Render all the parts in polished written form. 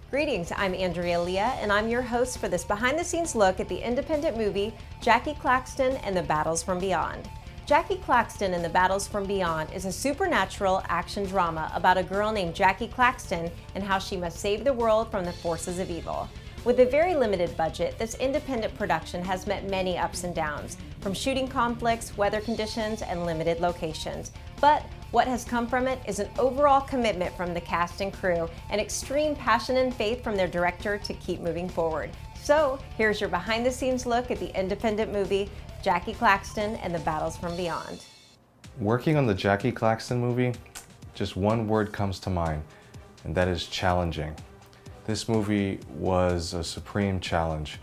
Greetings, I'm Andria Lea, and I'm your host for this behind-the-scenes look at the independent movie Jackie Claxton and the Battles from Beyond. Jackie Claxton and the Battles from Beyond is a supernatural action drama about a girl named Jackie Claxton and how she must save the world from the forces of evil. With a very limited budget, this independent production has met many ups and downs, from shooting conflicts, weather conditions, and limited locations. But what has come from it is an overall commitment from the cast and crew, and extreme passion and faith from their director to keep moving forward. So here's your behind-the-scenes look at the independent movie, Jackie Claxton and the Battles from Beyond. Working on the Jackie Claxton movie, just one word comes to mind, and that is challenging. This movie was a supreme challenge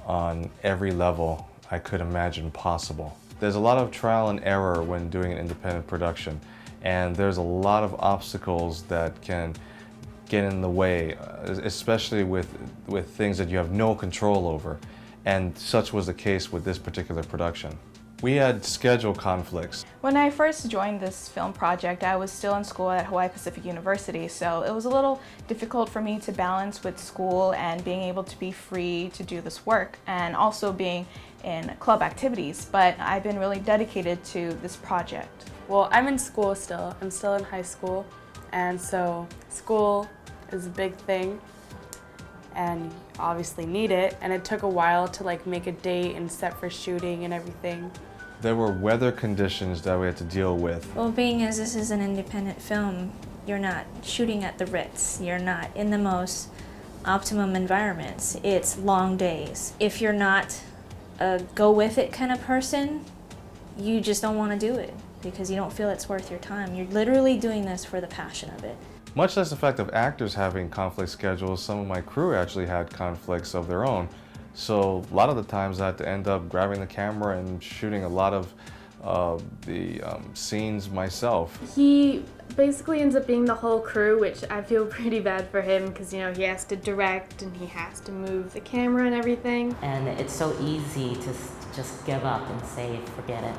on every level I could imagine possible. There's a lot of trial and error when doing an independent production, and there's a lot of obstacles that can get in the way, especially with things that you have no control over, and such was the case with this particular production. We had schedule conflicts. When I first joined this film project, I was still in school at Hawaii Pacific University, so it was a little difficult for me to balance with school and being able to be free to do this work, and also being in club activities, but I've been really dedicated to this project. Well, I'm in school still. I'm still in high school, and so school is a big thing, and you obviously need it, and it took a while to make a date and set for shooting and everything. There were weather conditions that we had to deal with. Well, being as this is an independent film, you're not shooting at the Ritz. You're not in the most optimum environments. It's long days. If you're not a go-with-it kind of person, you just don't want to do it because you don't feel it's worth your time. You're literally doing this for the passion of it. Much less the fact of actors having conflict schedules, some of my crew actually had conflicts of their own. So a lot of the times I had to end up grabbing the camera and shooting a lot of the scenes myself. He basically ends up being the whole crew, which I feel pretty bad for him because, you know, he has to direct and he has to move the camera and everything. And it's so easy to just give up and say, forget it.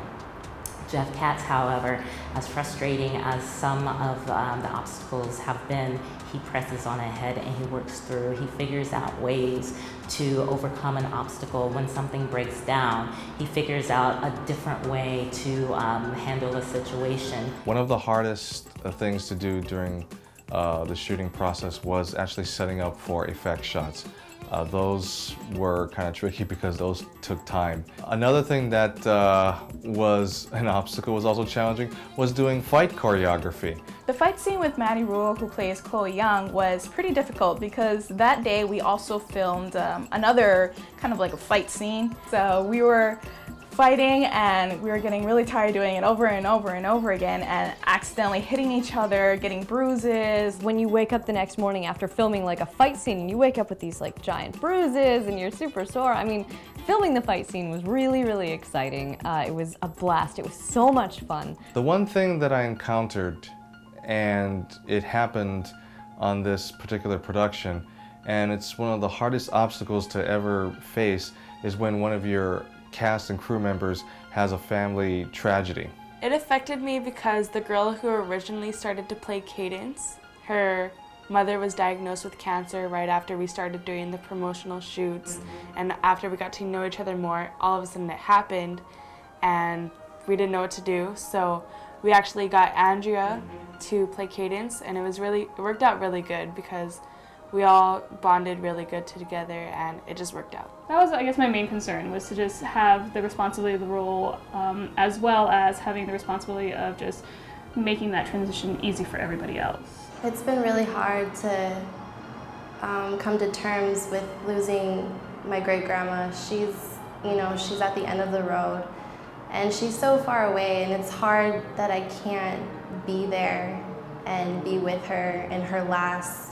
Jeff Katz, however, as frustrating as some of the obstacles have been, he presses on ahead and he works through. He figures out ways to overcome an obstacle. When something breaks down, he figures out a different way to handle a situation. One of the hardest things to do during the shooting process was actually setting up for effect shots. Those were kind of tricky because those took time. Another thing that was an obstacle, was also challenging, was doing fight choreography. The fight scene with Maddie Rule, who plays Chloe Young, was pretty difficult because that day we also filmed another kind of like a fight scene. So we were fighting and we were getting really tired doing it over and over and over again and accidentally hitting each other, getting bruises. When you wake up the next morning after filming like a fight scene, you wake up with these like giant bruises and you're super sore. I mean, filming the fight scene was really, really exciting. It was a blast. It was so much fun. The one thing that I encountered, and it happened on this particular production, and it's one of the hardest obstacles to ever face, is when one of your cast and crew members has a family tragedy. It affected me because the girl who originally started to play Cadence, her mother was diagnosed with cancer right after we started doing the promotional shoots, and after we got to know each other more, all of a sudden it happened and we didn't know what to do, so we actually got Andria to play Cadence, and it worked out really good because we all bonded really good together and it just worked out. That was, I guess, my main concern, was to just have the responsibility of the role as well as having the responsibility of just making that transition easy for everybody else. It's been really hard to come to terms with losing my great-grandma. She's at the end of the road and she's so far away, and it's hard that I can't be there and be with her in her last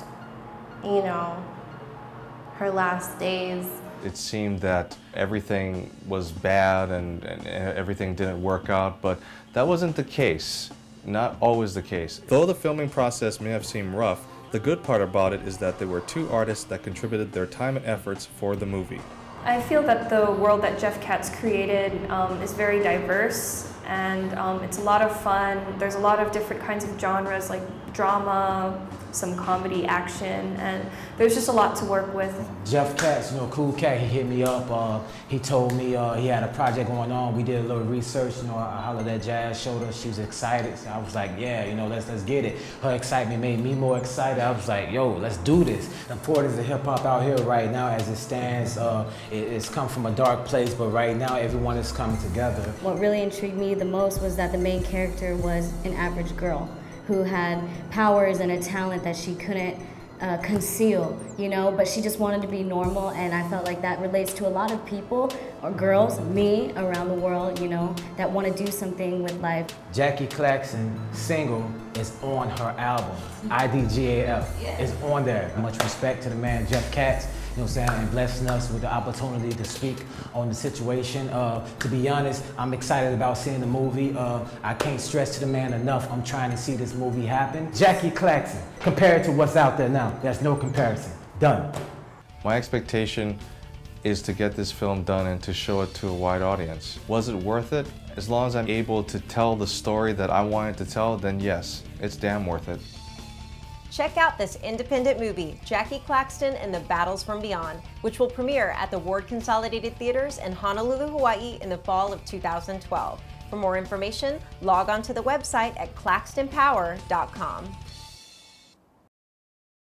her last days. It seemed that everything was bad and everything didn't work out, but that wasn't the case. Not always the case. Though the filming process may have seemed rough, the good part about it is that there were two artists that contributed their time and efforts for the movie. I feel that the world that Jeff Katz created is very diverse and it's a lot of fun. There's a lot of different kinds of genres like drama, some comedy, action, and there's just a lot to work with. Jeff Katz, cool cat, he hit me up. He told me he had a project going on. We did a little research, I hollered at Jazz, showed her, she was excited. So I was like, yeah, let's get it. Her excitement made me more excited. I was like, yo, let's do this. The importance of hip hop out here right now as it stands, it's come from a dark place, but right now everyone is coming together. What really intrigued me the most was that the main character was an average girl who had powers and a talent that she couldn't conceal, but she just wanted to be normal, and I felt like that relates to a lot of people, or girls, me, around the world, that want to do something with life. Jackie Claxton single is on her album, IDGAF, is on there. Much respect to the man, Jeff Katz, and blessing us with the opportunity to speak on the situation. To be honest, I'm excited about seeing the movie. I can't stress to the man enough, I'm trying to see this movie happen. Jackie Claxton, compared to what's out there now, there's no comparison. Done. My expectation is to get this film done and to show it to a wide audience. Was it worth it? As long as I'm able to tell the story that I wanted to tell, then yes, it's damn worth it. Check out this independent movie, Jackie Claxton and the Battles from Beyond, which will premiere at the Ward Consolidated Theaters in Honolulu, Hawaii in the fall of 2012. For more information, log on to the website at claxtonpower.com.